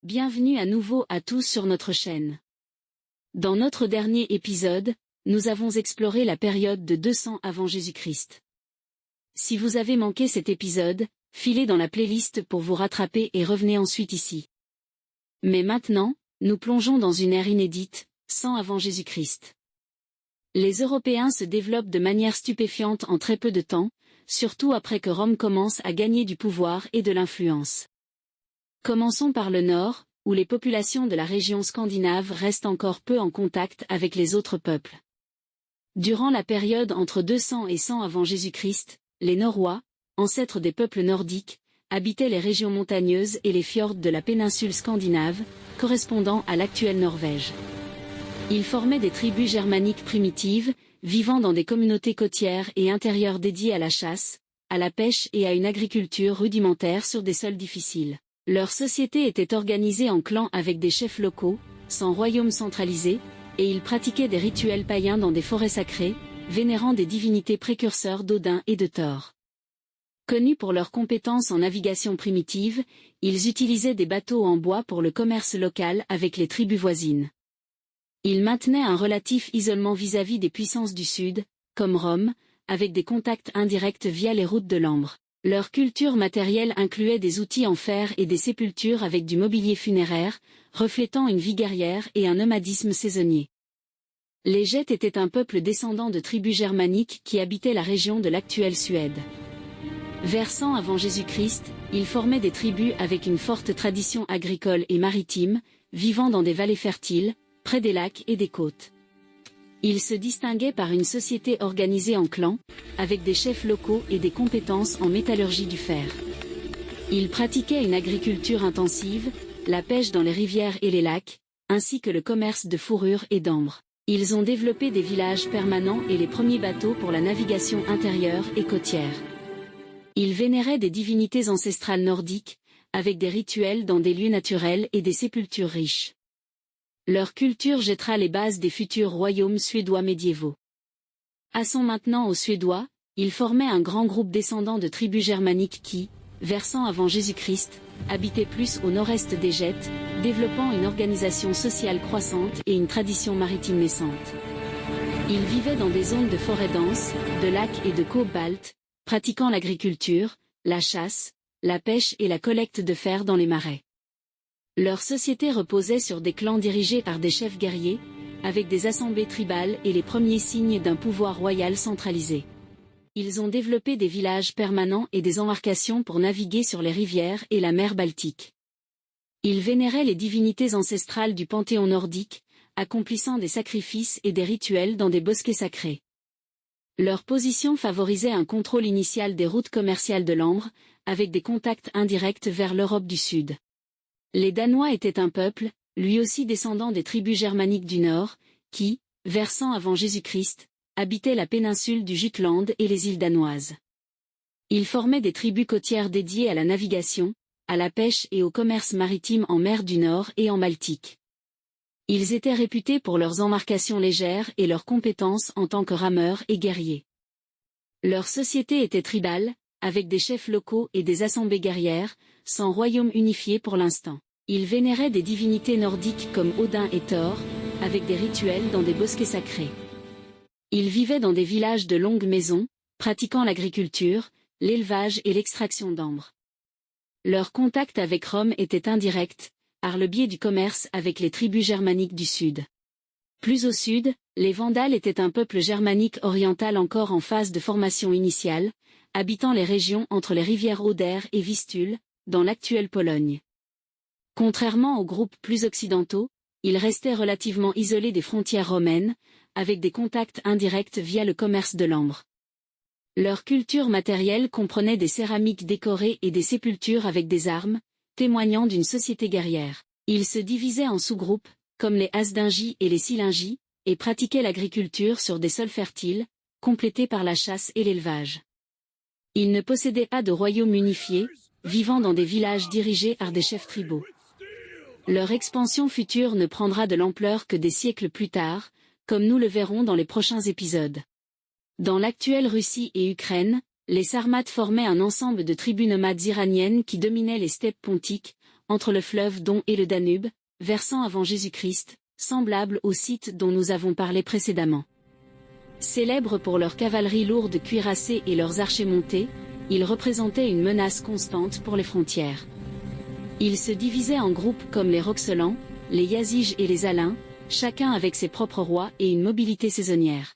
Bienvenue à nouveau à tous sur notre chaîne. Dans notre dernier épisode, nous avons exploré la période de 200 avant Jésus-Christ. Si vous avez manqué cet épisode, filez dans la playlist pour vous rattraper et revenez ensuite ici. Mais maintenant, nous plongeons dans une ère inédite, 100 avant Jésus-Christ. Les Européens se développent de manière stupéfiante en très peu de temps, surtout après que Rome commence à gagner du pouvoir et de l'influence. Commençons par le nord, où les populations de la région scandinave restent encore peu en contact avec les autres peuples. Durant la période entre 200 et 100 avant Jésus-Christ, les Norrois, ancêtres des peuples nordiques, habitaient les régions montagneuses et les fjords de la péninsule scandinave, correspondant à l'actuelle Norvège. Ils formaient des tribus germaniques primitives, vivant dans des communautés côtières et intérieures dédiées à la chasse, à la pêche et à une agriculture rudimentaire sur des sols difficiles. Leur société était organisée en clans avec des chefs locaux, sans royaume centralisé, et ils pratiquaient des rituels païens dans des forêts sacrées, vénérant des divinités précurseurs d'Odin et de Thor. Connus pour leurs compétences en navigation primitive, ils utilisaient des bateaux en bois pour le commerce local avec les tribus voisines. Ils maintenaient un relatif isolement vis-à-vis des puissances du Sud, comme Rome, avec des contacts indirects via les routes de l'ambre. Leur culture matérielle incluait des outils en fer et des sépultures avec du mobilier funéraire, reflétant une vie guerrière et un nomadisme saisonnier. Les Gettes étaient un peuple descendant de tribus germaniques qui habitaient la région de l'actuelle Suède. Vers 100 avant Jésus-Christ, ils formaient des tribus avec une forte tradition agricole et maritime, vivant dans des vallées fertiles, près des lacs et des côtes. Ils se distinguaient par une société organisée en clans, avec des chefs locaux et des compétences en métallurgie du fer. Ils pratiquaient une agriculture intensive, la pêche dans les rivières et les lacs, ainsi que le commerce de fourrure et d'ambre. Ils ont développé des villages permanents et les premiers bateaux pour la navigation intérieure et côtière. Ils vénéraient des divinités ancestrales nordiques, avec des rituels dans des lieux naturels et des sépultures riches. Leur culture jettera les bases des futurs royaumes suédois médiévaux. Passons maintenant aux Suédois, ils formaient un grand groupe descendant de tribus germaniques qui, vers 100 avant Jésus-Christ, habitaient plus au nord-est des Gettes, développant une organisation sociale croissante et une tradition maritime naissante. Ils vivaient dans des zones de forêts denses, de lacs et de côtes baltes, pratiquant l'agriculture, la chasse, la pêche et la collecte de fer dans les marais. Leur société reposait sur des clans dirigés par des chefs guerriers, avec des assemblées tribales et les premiers signes d'un pouvoir royal centralisé. Ils ont développé des villages permanents et des embarcations pour naviguer sur les rivières et la mer Baltique. Ils vénéraient les divinités ancestrales du panthéon nordique, accomplissant des sacrifices et des rituels dans des bosquets sacrés. Leur position favorisait un contrôle initial des routes commerciales de l'ambre, avec des contacts indirects vers l'Europe du Sud. Les Danois étaient un peuple, lui aussi descendant des tribus germaniques du Nord, qui, vers 100 avant Jésus-Christ, habitaient la péninsule du Jutland et les îles danoises. Ils formaient des tribus côtières dédiées à la navigation, à la pêche et au commerce maritime en mer du Nord et en Baltique. Ils étaient réputés pour leurs embarcations légères et leurs compétences en tant que rameurs et guerriers. Leur société était tribale, avec des chefs locaux et des assemblées guerrières, sans royaume unifié pour l'instant. Ils vénéraient des divinités nordiques comme Odin et Thor, avec des rituels dans des bosquets sacrés. Ils vivaient dans des villages de longues maisons, pratiquant l'agriculture, l'élevage et l'extraction d'ambre. Leur contact avec Rome était indirect, par le biais du commerce avec les tribus germaniques du Sud. Plus au sud, les Vandales étaient un peuple germanique oriental encore en phase de formation initiale, habitant les régions entre les rivières Oder et Vistule, dans l'actuelle Pologne. Contrairement aux groupes plus occidentaux, ils restaient relativement isolés des frontières romaines, avec des contacts indirects via le commerce de l'ambre. Leur culture matérielle comprenait des céramiques décorées et des sépultures avec des armes, témoignant d'une société guerrière. Ils se divisaient en sous-groupes, comme les Asdingis et les Silingis, et pratiquaient l'agriculture sur des sols fertiles, complétés par la chasse et l'élevage. Ils ne possédaient pas de royaume unifié, vivant dans des villages dirigés par des chefs tribaux. Leur expansion future ne prendra de l'ampleur que des siècles plus tard, comme nous le verrons dans les prochains épisodes. Dans l'actuelle Russie et Ukraine, les Sarmates formaient un ensemble de tribus nomades iraniennes qui dominaient les steppes pontiques, entre le fleuve Don et le Danube, versant avant Jésus-Christ, semblable au site dont nous avons parlé précédemment. Célèbres pour leur cavalerie lourde cuirassée et leurs archers montés, ils représentaient une menace constante pour les frontières. Ils se divisaient en groupes comme les Roxolans, les Yaziges et les Alains, chacun avec ses propres rois et une mobilité saisonnière.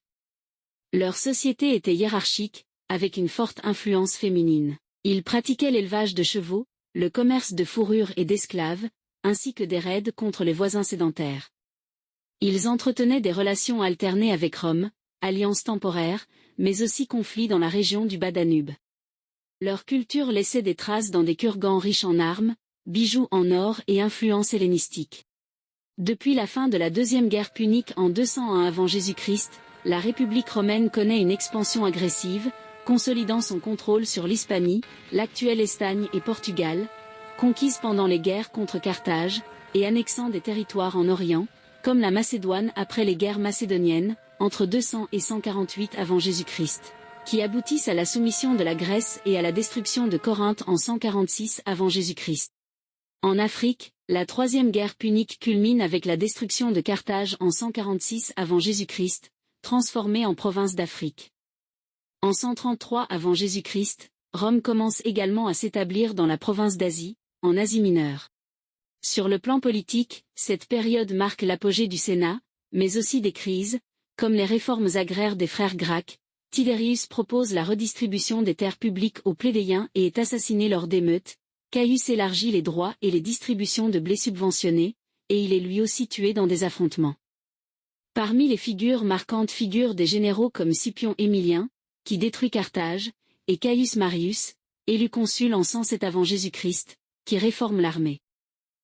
Leur société était hiérarchique, avec une forte influence féminine. Ils pratiquaient l'élevage de chevaux, le commerce de fourrures et d'esclaves, ainsi que des raids contre les voisins sédentaires. Ils entretenaient des relations alternées avec Rome, alliances temporaires, mais aussi conflits dans la région du Bas-Danube. Leur culture laissait des traces dans des kurgans riches en armes, bijoux en or et influences hellénistiques. Depuis la fin de la Deuxième Guerre punique en 201 avant Jésus-Christ, la République romaine connaît une expansion agressive, consolidant son contrôle sur l'Hispanie, l'actuelle Espagne et Portugal, conquises pendant les guerres contre Carthage, et annexant des territoires en Orient, comme la Macédoine après les guerres macédoniennes, entre 200 et 148 avant Jésus-Christ, qui aboutissent à la soumission de la Grèce et à la destruction de Corinthe en 146 avant Jésus-Christ. En Afrique, la Troisième Guerre punique culmine avec la destruction de Carthage en 146 avant Jésus-Christ, transformée en province d'Afrique. En 133 avant Jésus-Christ, Rome commence également à s'établir dans la province d'Asie, en Asie mineure. Sur le plan politique, cette période marque l'apogée du Sénat, mais aussi des crises, comme les réformes agraires des frères Gracques. Tiberius propose la redistribution des terres publiques aux plébéiens et est assassiné lors d'émeutes. Caius élargit les droits et les distributions de blé subventionnés, et il est lui aussi tué dans des affrontements. Parmi les figures marquantes figurent des généraux comme Scipion Émilien, qui détruit Carthage, et Caius Marius, élu consul en 107 avant Jésus-Christ, qui réforme l'armée.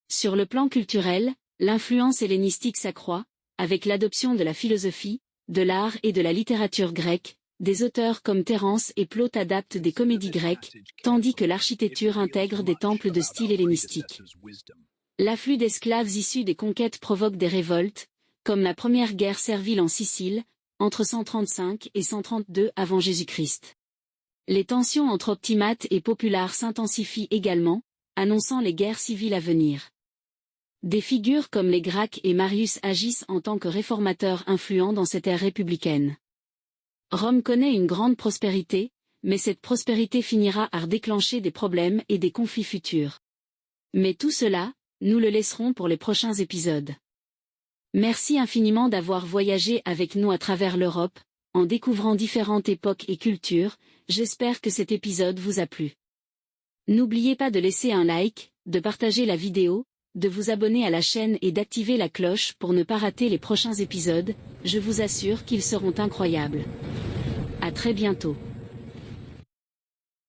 Sur le plan culturel, l'influence hellénistique s'accroît, avec l'adoption de la philosophie, de l'art et de la littérature grecque. Des auteurs comme Terence et Plaute adaptent des comédies grecques, tandis que l'architecture intègre des temples de style hellénistique. L'afflux d'esclaves issus des conquêtes provoque des révoltes, comme la première guerre servile en Sicile, entre 135 et 132 avant Jésus-Christ. Les tensions entre optimates et populares s'intensifient également, annonçant les guerres civiles à venir. Des figures comme les Gracques et Marius agissent en tant que réformateurs influents dans cette ère républicaine. Rome connaît une grande prospérité, mais cette prospérité finira par déclencher des problèmes et des conflits futurs. Mais tout cela, nous le laisserons pour les prochains épisodes. Merci infiniment d'avoir voyagé avec nous à travers l'Europe, en découvrant différentes époques et cultures. J'espère que cet épisode vous a plu. N'oubliez pas de laisser un like, de partager la vidéo, de vous abonner à la chaîne et d'activer la cloche pour ne pas rater les prochains épisodes. Je vous assure qu'ils seront incroyables. À très bientôt.